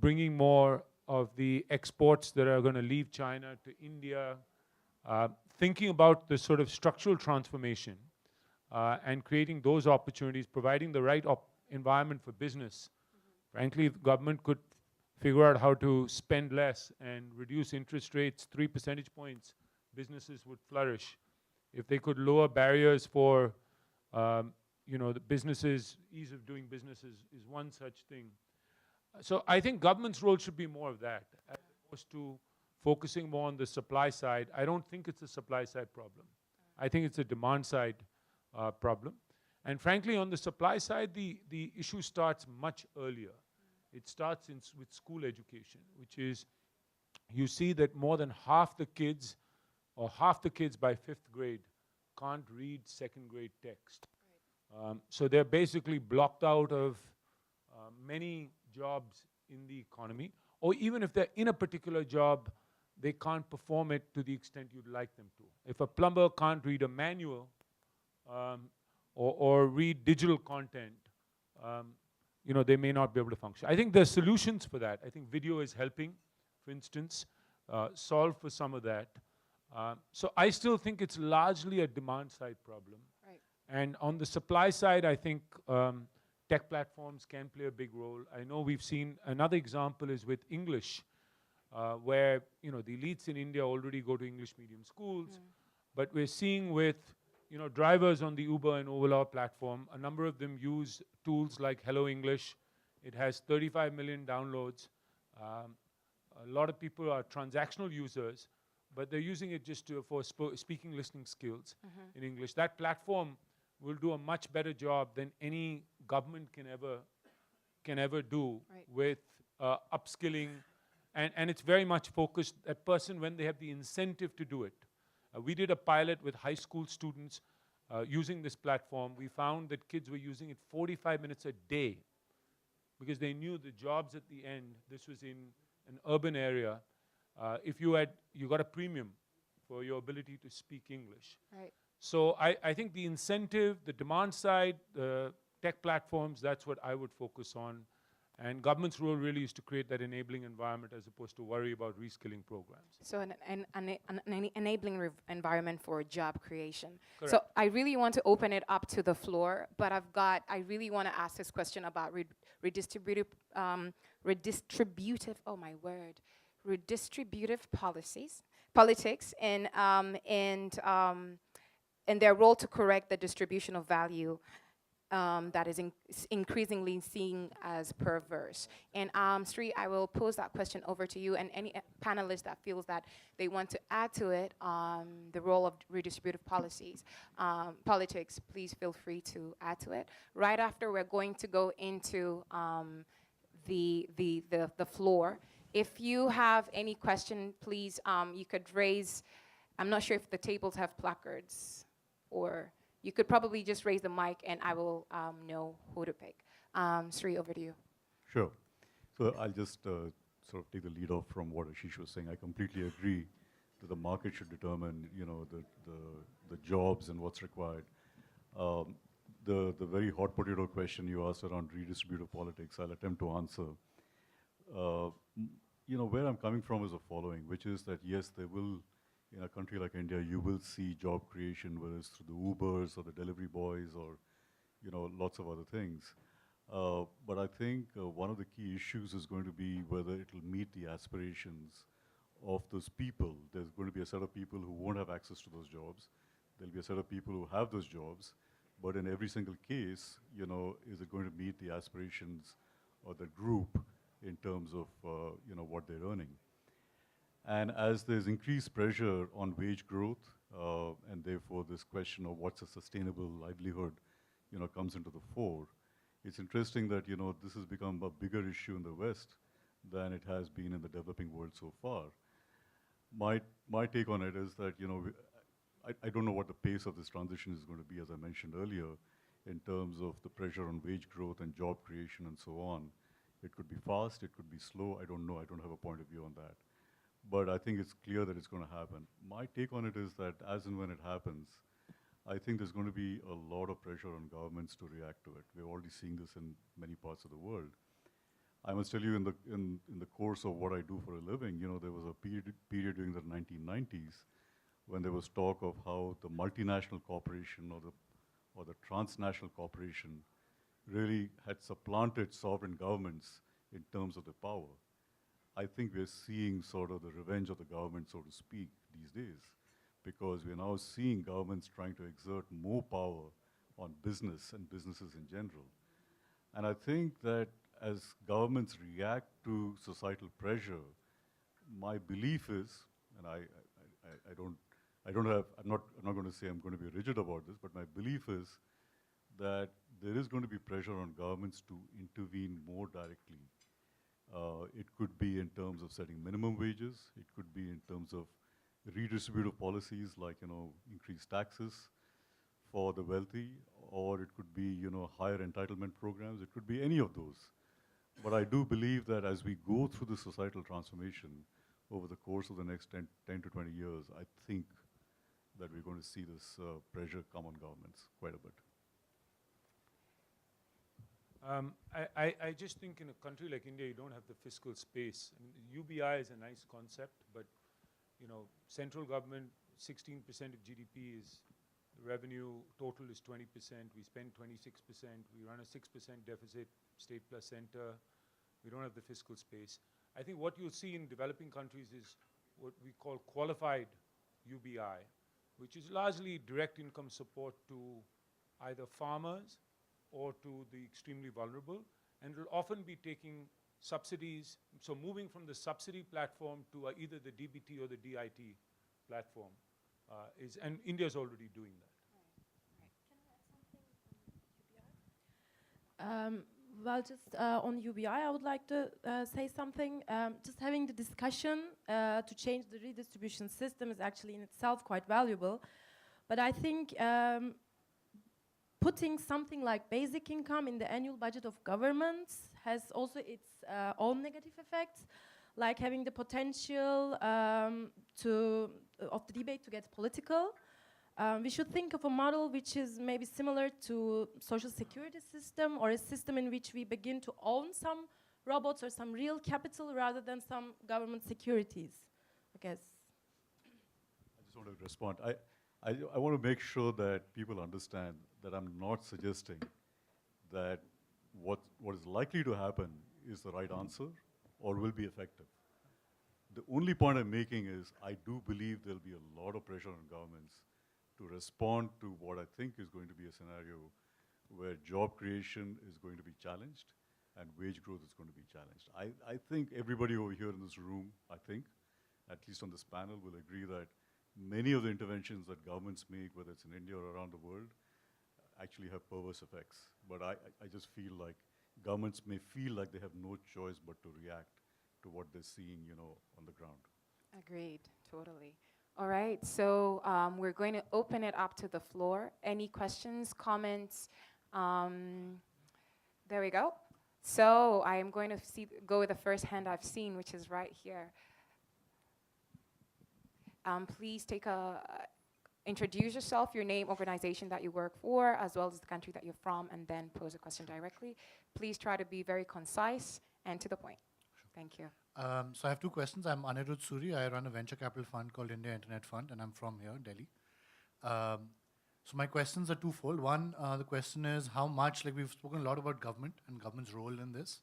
bringing more of the exports that are going to leave China to India, thinking about the sort of structural transformation, and creating those opportunities, providing the right environment for business. Frankly, if the government could figure out how to spend less and reduce interest rates 3 percentage points, businesses would flourish. If they could lower barriers for the businesses, ease of doing business is one such thing. So I think government's role should be more of that, as opposed to focusing more on the supply side. I don't think it's a supply side problem. I think it's a demand side problem. And frankly, on the supply side, the issue starts much earlier. It starts with school education, which is, you see that more than half the kids, or half the kids by 5th grade, can't read 2nd grade text. Right. So they're basically blocked out of many jobs in the economy, or even if they're in a particular job, they can't perform it to the extent you'd like them to. If a plumber can't read a manual or read digital content, they may not be able to function. I think there's solutions for that. I think video is helping, for instance, solve for some of that. So I still think it's largely a demand side problem. Right. And on the supply side, I think tech platforms can play a big role. I know we've seen another example is with English, where the elites in India already go to English medium schools, but we're seeing with drivers on the Uber and Ola platform, a number of them use tools like Hello English. It has 35 million downloads. A lot of people are transactional users, but they're using it just for speaking, listening skills in English. That platform will do a much better job than any government can ever do with upskilling, and it's very much focused at person when they have the incentive to do it. We did a pilot with high school students using this platform. We found that kids were using it 45 minutes a day because they knew the jobs at the end. This was in an urban area. If you got a premium for your ability to speak English. Right. So I think the incentive, the demand side, the tech platforms, that's what I would focus on. And government's role really is to create that enabling environment as opposed to worry about reskilling programs. So an enabling environment for job creation. Correct. So I really want to open it up to the floor, but I really want to ask this question about redistributive, redistributive politics, and their role to correct the distribution of value that is increasingly seen as perverse. And Sri, I will pose that question over to you, and any panelist that feels that they want to add to it the role of redistributive politics, please feel free to add to it. Right after, we're going to go into the floor. If you have any question, please, you could raise, I'm not sure if the tables have placards, or you could probably just raise the mic and I will know who to pick. Sri, over to you. Sure. So I'll just sort of take the lead off from what Ashish was saying. I completely agree that the market should determine, the jobs and what's required. The very hot potato question you asked around redistributive politics, I'll attempt to answer. Where I'm coming from is the following, which is that yes, there will, in a country like India, you will see job creation, whether it's through the Ubers or the delivery boys or, lots of other things. But I think one of the key issues is going to be whether it will meet the aspirations of those people. There's going to be a set of people who won't have access to those jobs. There'll be a set of people who have those jobs. But in every single case, is it going to meet the aspirations of the group in terms of, what they're earning? And as there's increased pressure on wage growth, and therefore this question of what's a sustainable livelihood, comes into the fore, it's interesting that, this has become a bigger issue in the West than it has been in the developing world so far. My take on it is that, I don't know what the pace of this transition is going to be, as I mentioned earlier, in terms of the pressure on wage growth and job creation and so on. It could be fast, it could be slow, I don't know, I don't have a point of view on that. But I think it's clear that it's going to happen. My take on it is that as and when it happens, I think there's going to be a lot of pressure on governments to react to it. We're already seeing this in many parts of the world. I must tell you, in the course of what I do for a living, there was a period during the 1990s when there was talk of how the multinational corporation or the transnational corporation really had supplanted sovereign governments in terms of the power. I think we're seeing sort of the revenge of the government, so to speak, these days, because we're now seeing governments trying to exert more power on business and businesses in general. And I think that as governments react to societal pressure, my belief is, and I'm not going to say I'm going to be rigid about this, but my belief is that there is going to be pressure on governments to intervene more directly. It could be in terms of setting minimum wages. It could be in terms of redistributive policies like, increased taxes for the wealthy, or it could be, higher entitlement programs. It could be any of those. But I do believe that as we go through the societal transformation over the course of the next 10 to 20 years, I think that we're going to see this pressure come on governments quite a bit. I just think in a country like India, you don't have the fiscal space. I mean, UBI is a nice concept, but central government, 16% of GDP is the revenue, total is 20%, we spend 26%, we run a 6% deficit, state plus center, we don't have the fiscal space. I think what you'll see in developing countries is what we call qualified UBI, which is largely direct income support to either farmers or to the extremely vulnerable, and it'll often be taking subsidies, so moving from the subsidy platform to either the DBT or the DIT platform and India's already doing that. Well, just on UBI, I would like to say something. Just having the discussion to change the redistribution system is actually in itself quite valuable. But I think putting something like basic income in the annual budget of governments has also its own negative effects, like having the potential of the debate to get political. We should think of a model which is maybe similar to social security system, or a system in which we begin to own some robots or some real capital rather than some government securities, I guess. I just want to respond. I want to make sure that people understand that I'm not suggesting that what is likely to happen is the right answer or will be effective. The only point I'm making is I do believe there'll be a lot of pressure on governments to respond to what I think is going to be a scenario where job creation is going to be challenged and wage growth is going to be challenged. I think everybody over here in this room, I think, at least on this panel, will agree that many of the interventions that governments make, whether it's in India or around the world, actually have perverse effects. But I just feel like governments may feel like they have no choice but to react to what they're seeing, on the ground. Agreed, totally. All right, so we're going to open it up to the floor. Any questions, comments? There we go. So I am going to go with the first hand I've seen, which is right here. Please introduce yourself, your name, organization that you work for, as well as the country that you're from, and then pose a question directly. Please try to be very concise and to the point. Thank you. So I have two questions. I'm Anirudh Suri. I run a venture capital fund called India Internet Fund, and I'm from here, Delhi. So my questions are twofold. One, the question is how much, like we've spoken a lot about government and government's role in this,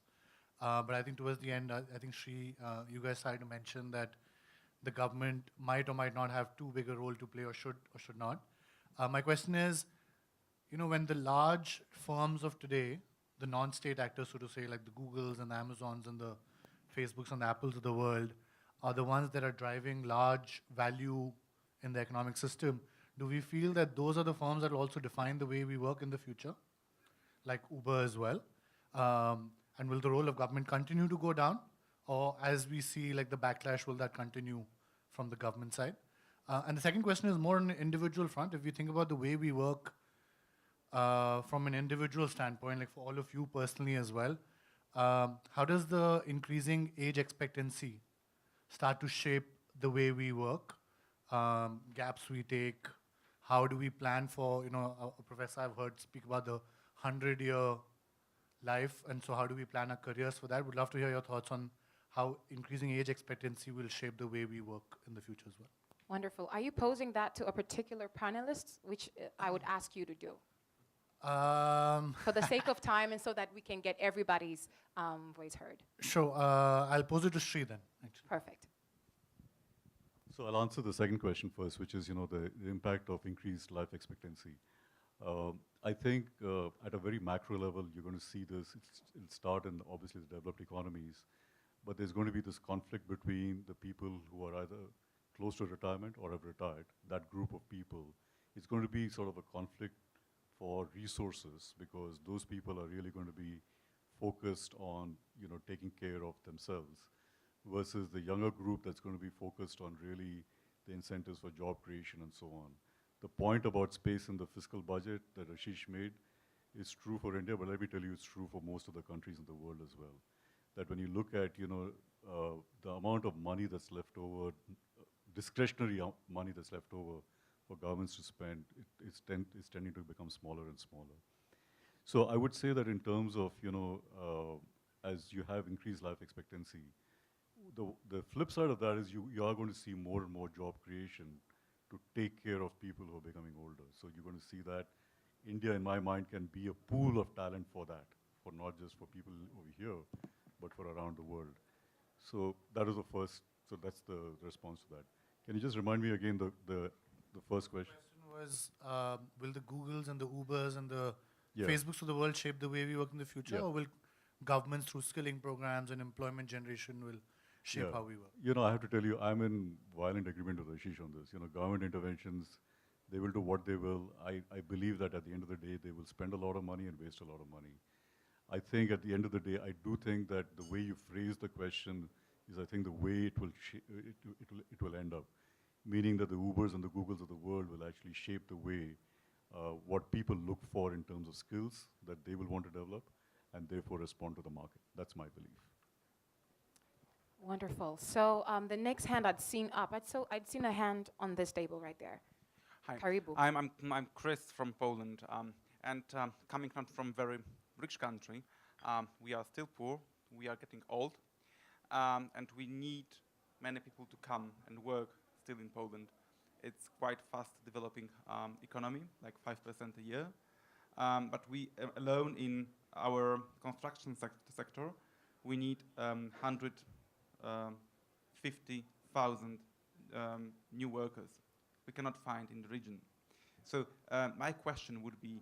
but I think towards the end, I think Shri, you guys started to mention that the government might or might not have too big a role to play or should not. My question is, when the large firms of today, the non-state actors, so to say, like the Googles and the Amazons and the Facebooks and the Apples of the world, are the ones that are driving large value in the economic system, do we feel that those are the firms that will also define the way we work in the future, like Uber as well? And will the role of government continue to go down? Or as we see like the backlash, will that continue from the government side? And the second question is more on an individual front. If you think about the way we work from an individual standpoint, like for all of you personally as well, how does the increasing age expectancy start to shape the way we work, gaps we take? How do we plan for, a professor I've heard speak about the 100-year life, and so how do we plan our careers for that? Would love to hear your thoughts on how increasing age expectancy will shape the way we work in the future as well. Wonderful. Are you posing that to a particular panelist, which I would ask you to do? For the sake of time and so that we can get everybody's voice heard. Sure. I'll pose it to Shri then, actually. Perfect. So I'll answer the second question first, which is, the impact of increased life expectancy. I think at a very macro level, you're going to see this. It'll start in obviously the developed economies, but there's going to be this conflict between the people who are either close to retirement or have retired. That group of people, it's going to be sort of a conflict for resources, because those people are really going to be focused on, taking care of themselves, versus the younger group that's going to be focused on really the incentives for job creation and so on. The point about space in the fiscal budget that Ashish made is true for India, but let me tell you, it's true for most of the countries in the world as well. That when you look at, the amount of money that's left over, discretionary money that's left over for governments to spend, it's tending to become smaller and smaller. So I would say that in terms of, as you have increased life expectancy, the flip side of that is you are going to see more and more job creation to take care of people who are becoming older. So you're going to see that India, in my mind, can be a pool of talent for that, for not just for people over here, but for around the world. So that is the first, so that's the response to that. Can you just remind me again the first question? The question was, will the Googles and the Ubers and the Facebooks of the world shape the way we work in the future, or will governments through skilling programs and employment generation will shape how we work? I have to tell you, I'm in violent agreement with Ashish on this. Government interventions, they will do what they will. I believe that at the end of the day, they will spend a lot of money and waste a lot of money. I think at the end of the day, I do think that the way you phrase the question is, I think, the way it will end up. Meaning that the Ubers and the Googles of the world will actually shape the way what people look for in terms of skills that they will want to develop and therefore respond to the market. That's my belief. Wonderful. So the next hand I'd seen up, I'd seen a hand on this table right there. Hi, Karibu. I'm Chris from Poland, and coming from a very rich country, we are still poor, we are getting old, and we need many people to come and work still in Poland. It's quite fast developing economy, like 5% a year, but we alone in our construction sector, we need 150,000 new workers. We cannot find in the region. So my question would be,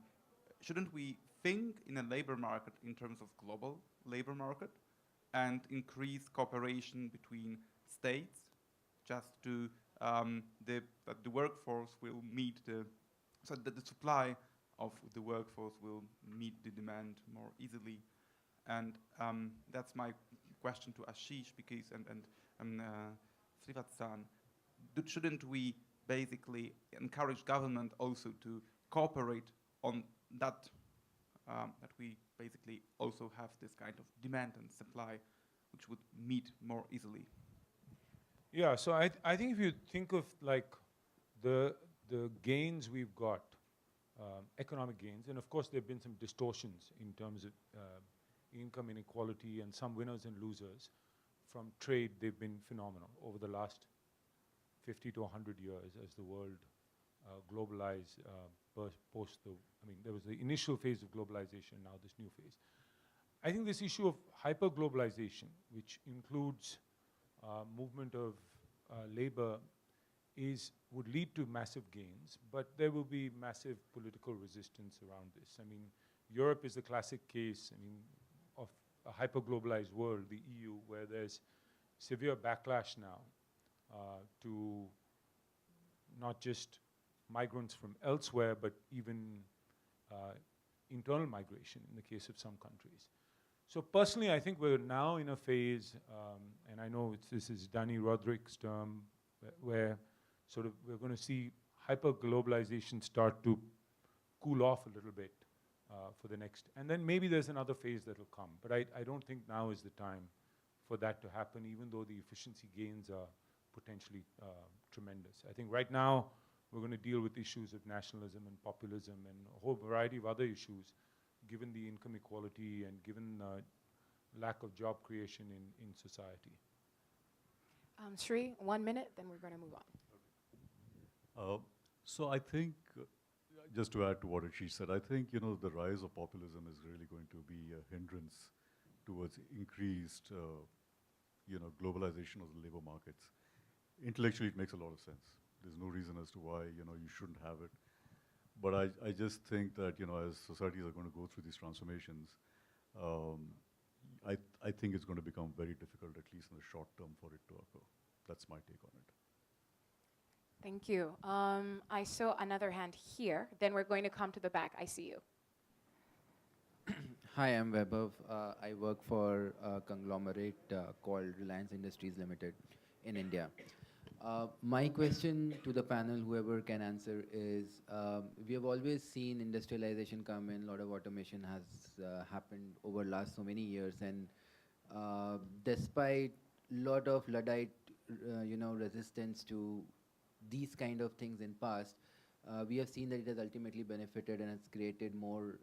shouldn't we think in a labor market in terms of global labor market and increase cooperation between states just to that the workforce will meet so that the supply of the workforce will meet the demand more easily? And that's my question to Ashish, because and Srivatsan, shouldn't we basically encourage government also to cooperate on that, that we basically also have this kind of demand and supply which would meet more easily? Yeah, so I think if you think of like the gains we've got, economic gains, and of course there have been some distortions in terms of income inequality and some winners and losers. From trade, they've been phenomenal over the last 50 to 100 years as the world globalized post the, there was the initial phase of globalization, now this new phase. I think this issue of hyper-globalization, which includes movement of labor, would lead to massive gains, but there will be massive political resistance around this. Europe is the classic case, of a hyper-globalized world, the EU, where there's severe backlash now to not just migrants from elsewhere, but even internal migration in the case of some countries. So personally, I think we're now in a phase, and I know this is Danny Roderick's term, where sort of we're going to see hyper-globalization start to cool off a little bit for the next, and then maybe there's another phase that will come. But I don't think now is the time for that to happen, even though the efficiency gains are potentially tremendous. I think right now we're going to deal with issues of nationalism and populism and a whole variety of other issues, given the income equality and given lack of job creation in society. Sri, 1 minute, then we're going to move on. So I think, just to add to what Ashish said, I think the rise of populism is really going to be a hindrance towards increased globalization of the labor markets. Intellectually, it makes a lot of sense. There's no reason as to why you shouldn't have it. But I just think that as societies are going to go through these transformations, I think it's going to become very difficult, at least in the short term, for it to occur. That's my take on it. Thank you. I saw another hand here. Then we're going to come to the back. I see you. Hi, I'm Vaibhav. I work for a conglomerate called Reliance Industries Limited in India. My question to the panel, whoever can answer, is we have always seen industrialization come in, a lot of automation has happened over last so many years, and despite a lot of Luddite resistance to these kind of things in past, we have seen that it has ultimately benefited and it's created more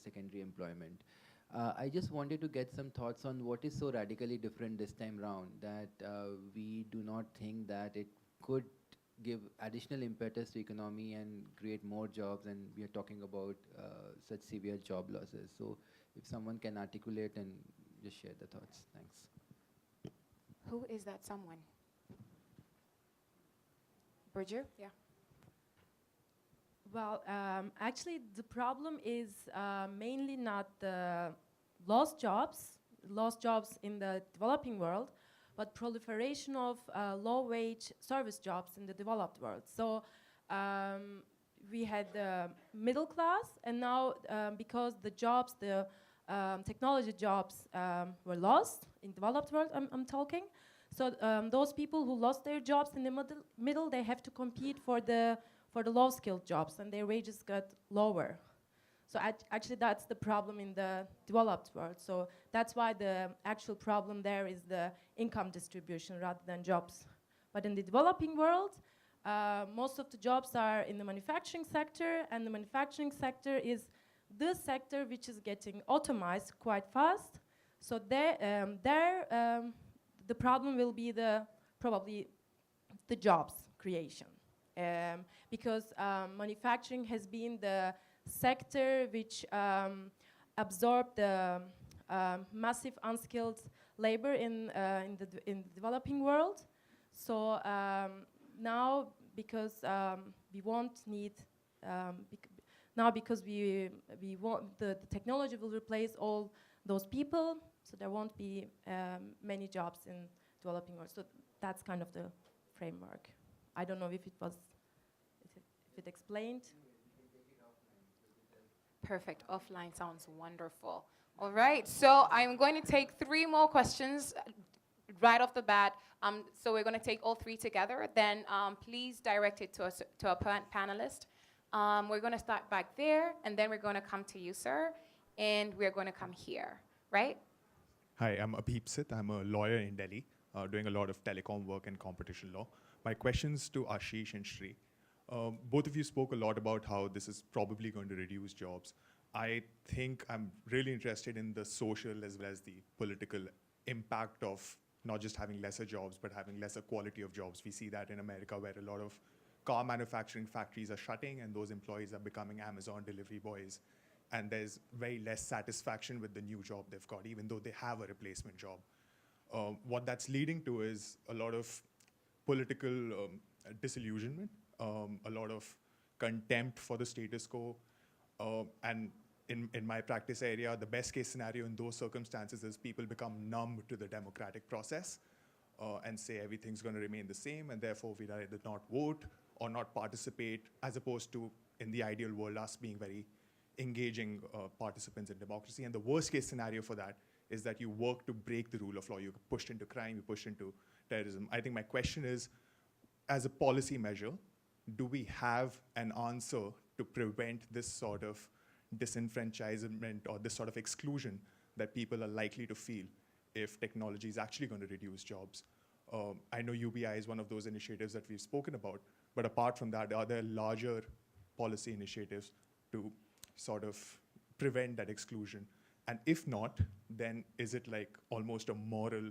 secondary employment. I just wanted to get some thoughts on what is so radically different this time round that we do not think that it could give additional impetus to economy and create more jobs, and we are talking about such severe job losses. So if someone can articulate and just share the thoughts. Thanks. Who is that someone? Bridger? Yeah. Well, actually, the problem is mainly not the lost jobs in the developing world, but proliferation of low-wage service jobs in the developed world. So we had the middle class, and now because the jobs, the technology jobs were lost in developed world. I'm talking. So those people who lost their jobs in the middle, they have to compete for the low-skilled jobs, and their wages got lower. So actually, that's the problem in the developed world. So that's why the actual problem there is the income distribution rather than jobs. But in the developing world, most of the jobs are in the manufacturing sector, and the manufacturing sector is the sector which is getting automized quite fast. So the problem will be probably the jobs creation, because manufacturing has been the sector which absorbed the massive unskilled labor in the developing world. So now, because we won't need, now because we want the technology will replace all those people, so there won't be many jobs in developing world. So that's kind of the framework. I don't know if it explained. Perfect. Offline sounds wonderful. All right. So I'm going to take 3 more questions right off the bat. So we're going to take all 3 together. Then please direct it to a panelist. We're going to start back there, and then we're going to come to you, sir, and we're going to come here, right? Hi, I'm Abhip Sith. I'm a lawyer in Delhi, doing a lot of telecom work and competition law. My question's to Ashish and Shri. Both of you spoke a lot about how this is probably going to reduce jobs. I think I'm really interested in the social as well as the political impact of not just having lesser jobs, but having lesser quality of jobs. We see that in America, where a lot of car manufacturing factories are shutting and those employees are becoming Amazon delivery boys. And there's very less satisfaction with the new job they've got, even though they have a replacement job. What that's leading to is a lot of political disillusionment, a lot of contempt for the status quo. And in my practice area, the best case scenario in those circumstances is people become numb to the democratic process and say everything's going to remain the same, and therefore we'd either not vote or not participate, as opposed to, in the ideal world, us being very engaging participants in democracy. And the worst case scenario for that is that you work to break the rule of law. You're pushed into crime, you're pushed into terrorism. I think my question is, as a policy measure, do we have an answer to prevent this sort of disenfranchisement or this sort of exclusion that people are likely to feel if technology is actually going to reduce jobs? I know UBI is one of those initiatives that we've spoken about, but apart from that, are there larger policy initiatives to sort of prevent that exclusion? And if not, then is it like almost a moral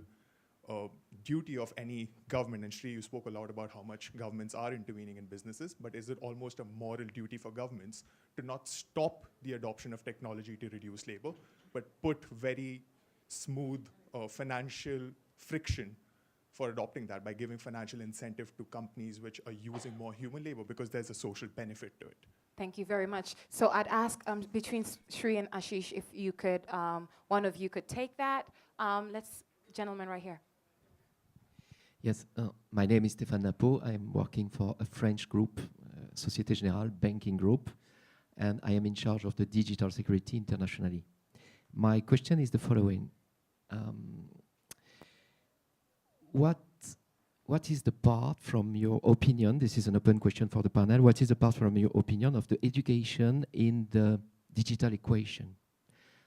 duty of any government? And Shri, you spoke a lot about how much governments are intervening in businesses, but is it almost a moral duty for governments to not stop the adoption of technology to reduce labor, but put very smooth financial friction for adopting that by giving financial incentive to companies which are using more human labor, because there's a social benefit to it? Thank you very much. So I'd ask between Shri and Ashish if you could, one of you could take that. Gentleman right here. Yes, my name is Stéphane Napo. I'm working for a French group, Société Générale banking group, and I am in charge of the digital security internationally. My question is the following. What is the part, from your opinion, this is an open question for the panel, what is the part from your opinion of the education in the digital equation?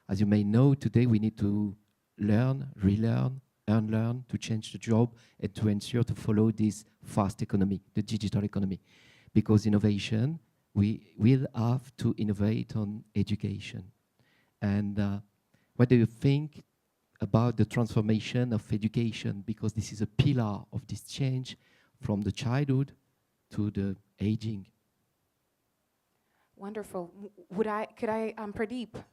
As you may know, today we need to learn, relearn, unlearn, to change the job and to ensure to follow this fast economy, the digital economy. Because innovation, we will have to innovate on education. And what do you think about the transformation of education, because this is a pillar of this change from the childhood to the aging? Wonderful. Pradeep? Would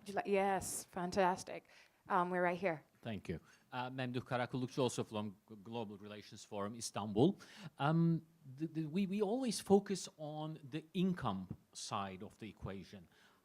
you like? Yes, fantastic. We're right here. Thank you. Memduh Karakullukçu, also from Global Relations Forum, Istanbul. We always focus on the income side of the equation.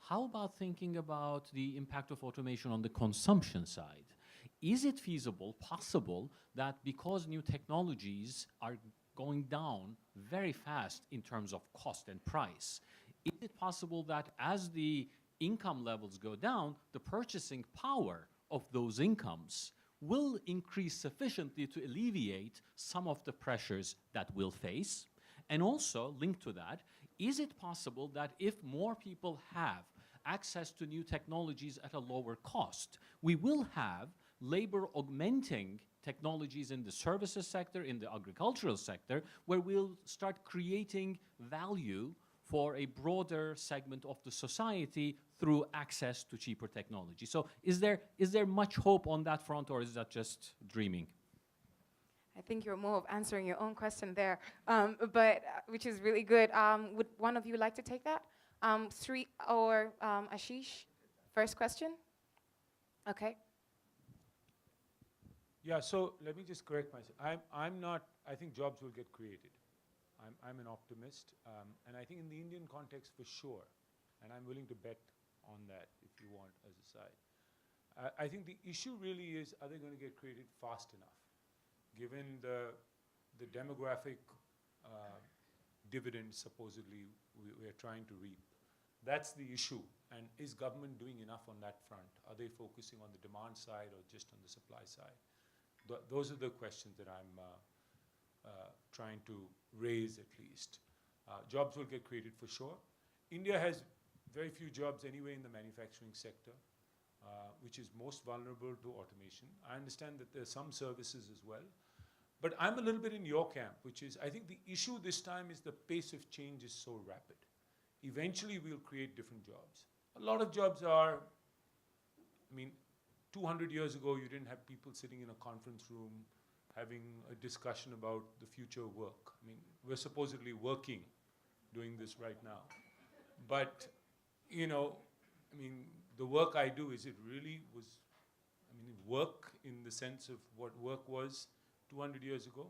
How about thinking about the impact of automation on the consumption side? Is it feasible, possible, that because new technologies are going down very fast in terms of cost and price, is it possible that as the income levels go down, the purchasing power of those incomes will increase sufficiently to alleviate some of the pressures that we'll face. And also, linked to that, is it possible that if more people have access to new technologies at a lower cost, we will have labor augmenting technologies in the services sector, in the agricultural sector, where we'll start creating value for a broader segment of the society through access to cheaper technology. So is there much hope on that front, or is that just dreaming? I think you're more of answering your own question there, which is really good. Would one of you like to take that? Sri or Ashish? First question? Okay. Yeah, so let me just correct myself. I'm not, I think jobs will get created. I'm an optimist, and I think in the Indian context for sure, and I'm willing to bet on that if you want as a side. I think the issue really is, are they going to get created fast enough, given the demographic dividends supposedly we're trying to reap. That's the issue, and is government doing enough on that front? Are they focusing on the demand side or just on the supply side? Those are the questions that I'm trying to raise at least. Jobs will get created for sure. India has very few jobs anyway in the manufacturing sector, which is most vulnerable to automation. I understand that there's some services as well. But I'm a little bit in your camp, which is, I think the issue this time is the pace of change is so rapid. Eventually we'll create different jobs. A lot of jobs are, I mean, 200 years ago, you didn't have people sitting in a conference room having a discussion about the future of work. I mean, we're supposedly working, doing this right now. But, you know, I mean, the work I do, is it really was, I mean, work in the sense of what work was 200 years ago?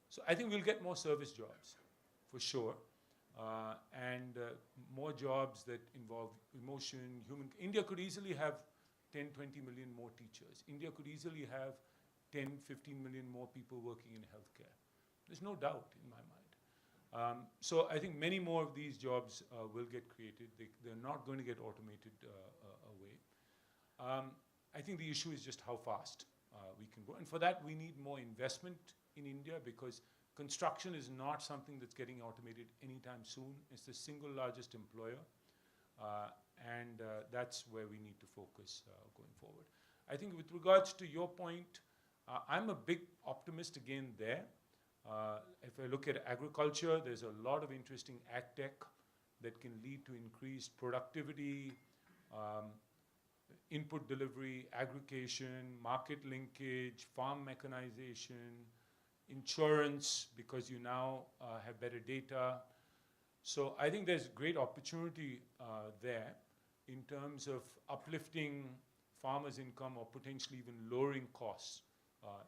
So I think we'll get more service jobs, for sure. And more jobs that involve emotion, human. India could easily have 10, 20 million more teachers. India could easily have 10, 15 million more people working in healthcare. There's no doubt in my mind. So I think many more of these jobs will get created. They're not going to get automated away. I think the issue is just how fast we can go. And for that, we need more investment in India, because construction is not something that's getting automated anytime soon. It's the single largest employer. And that's where we need to focus going forward. I think with regards to your point, I'm a big optimist again there. If I look at agriculture, there's a lot of interesting ag tech that can lead to increased productivity, input delivery, aggregation, market linkage, farm mechanization, insurance, because you now have better data. So I think there's great opportunity there in terms of uplifting farmers' income or potentially even lowering costs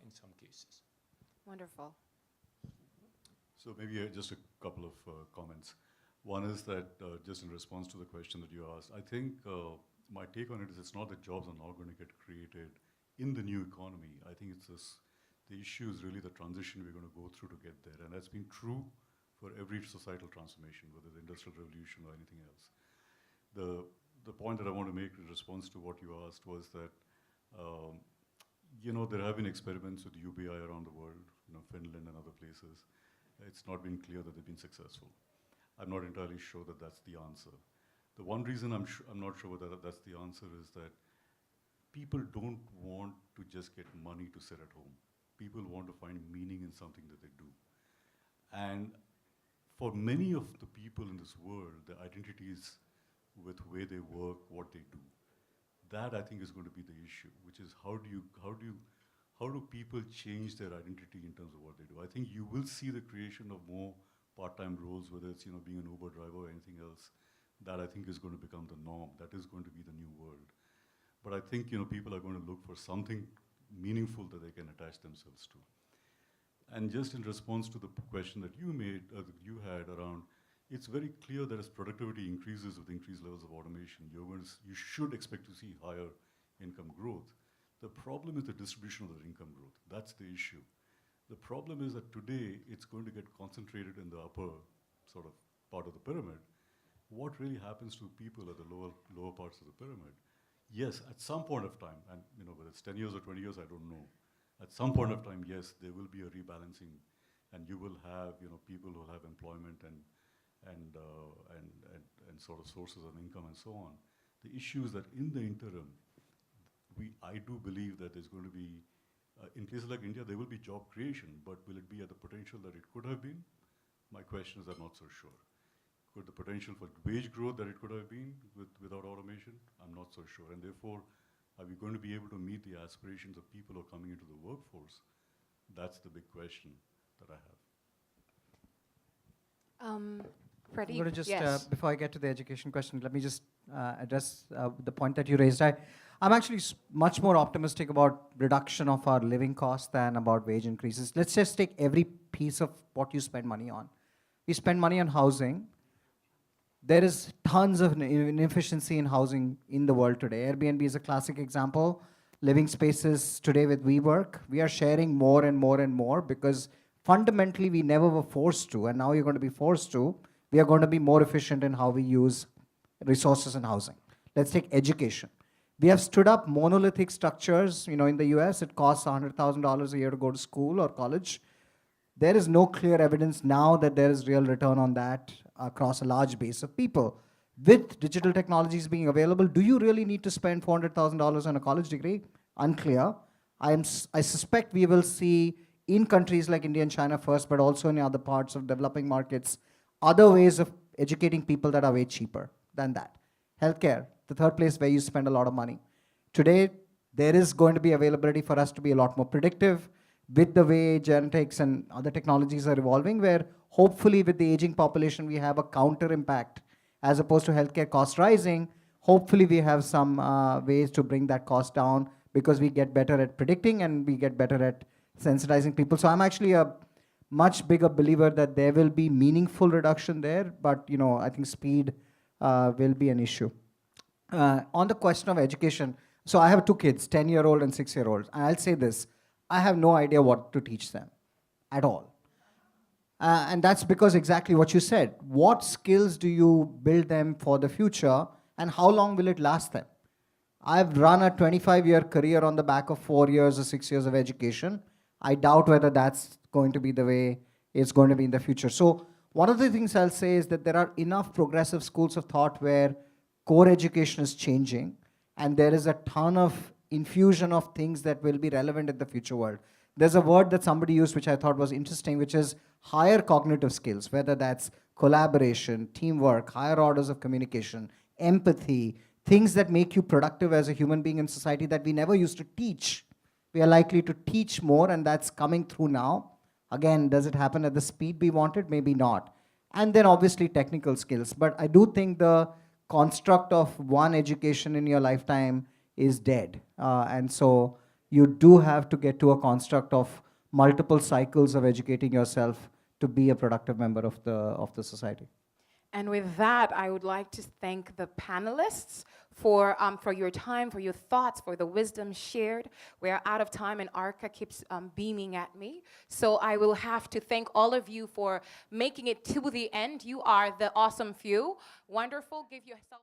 in some cases. Wonderful. So maybe just a couple of comments. One is that just in response to the question that you asked, I think my take on it is it's not that jobs are not going to get created in the new economy. I think it's this, the issue is really the transition we're going to go through to get there. And that's been true for every societal transformation, whether the Industrial Revolution or anything else. The point that I want to make in response to what you asked was that, you know, there have been experiments with UBI around the world, you know, Finland and other places. It's not been clear that they've been successful. I'm not entirely sure that that's the answer. The one reason I'm not sure that that's the answer is that people don't want to just get money to sit at home. People want to find meaning in something that they do. And for many of the people in this world, the identities with where they work, what they do, that I think is going to be the issue, which is how do people change their identity in terms of what they do? I think you will see the creation of more part-time roles, whether it's, you know, being an Uber driver or anything else. That I think is going to become the norm. That is going to be the new world. But I think, you know, people are going to look for something meaningful that they can attach themselves to. And just in response to the question that you made, that you had around, it's very clear that as productivity increases with increased levels of automation, you should expect to see higher income growth. The problem is the distribution of that income growth. That's the issue. The problem is that today it's going to get concentrated in the upper sort of part of the pyramid, what really happens to people at the lower parts of the pyramid? Yes, at some point of time, and whether it's 10 years or 20 years, I don't know. At some point of time, yes, there will be a rebalancing, and you will have people who will have employment and sort of sources of income and so on. The issue is that in the interim, I do believe that there's going to be, in places like India, there will be job creation, but will it be at the potential that it could have been? My question is, I'm not so sure. Could the potential for wage growth that it could have been without automation? I'm not so sure. And therefore, are we going to be able to meet the aspirations of people who are coming into the workforce? That's the big question that I have. Freddie, I'm going to just, yes. before I get to the education question, let me just address the point that you raised. I'm actually much more optimistic about reduction of our living costs than about wage increases. Let's just take every piece of what you spend money on. We spend money on housing. There is tons of inefficiency in housing in the world today. Airbnb is a classic example. Living spaces today with WeWork, we are sharing more and more and more because fundamentally we never were forced to, and now you're going to be forced to. We are going to be more efficient in how we use resources in housing. Let's take education. We have stood up monolithic structures. In the US, it costs $100,000 a year to go to school or college. There is no clear evidence now that there is real return on that across a large base of people. With digital technologies being available, do you really need to spend $400,000 on a college degree? Unclear. I suspect we will see in countries like India and China first, but also in other parts of developing markets, other ways of educating people that are way cheaper than that. Healthcare, the third place where you spend a lot of money. Today, there is going to be availability for us to be a lot more predictive with the way genetics and other technologies are evolving, where hopefully with the aging population, we have a counter impact as opposed to healthcare costs rising. Hopefully we have some ways to bring that cost down because we get better at predicting and we get better at sensitizing people. So I'm actually a much bigger believer that there will be meaningful reduction there, but I think speed will be an issue. On the question of education, so I have two kids, 10-year-old and 6-year-old, and I'll say this, I have no idea what to teach them at all. And that's because exactly what you said. What skills do you build them for the future, and how long will it last them? I've run a 25-year career on the back of 4 years or 6 years of education. I doubt whether that's going to be the way it's going to be in the future. So one of the things I'll say is that there are enough progressive schools of thought where core education is changing, and there is a ton of infusion of things that will be relevant in the future world. There's a word that somebody used which I thought was interesting, which is higher cognitive skills, whether that's collaboration, teamwork, higher orders of communication, empathy, things that make you productive as a human being in society that we never used to teach. We are likely to teach more, and that's coming through now. Again, does it happen at the speed we wanted? Maybe not. And then obviously technical skills. But I do think the construct of one education in your lifetime is dead. And so you do have to get to a construct of multiple cycles of educating yourself to be a productive member of the society. And with that, I would like to thank the panelists for your time, for your thoughts, for the wisdom shared. We are out of time, and Arka keeps beaming at me. So I will have to thank all of you for making it to the end. You are the awesome few. Wonderful. Give yourself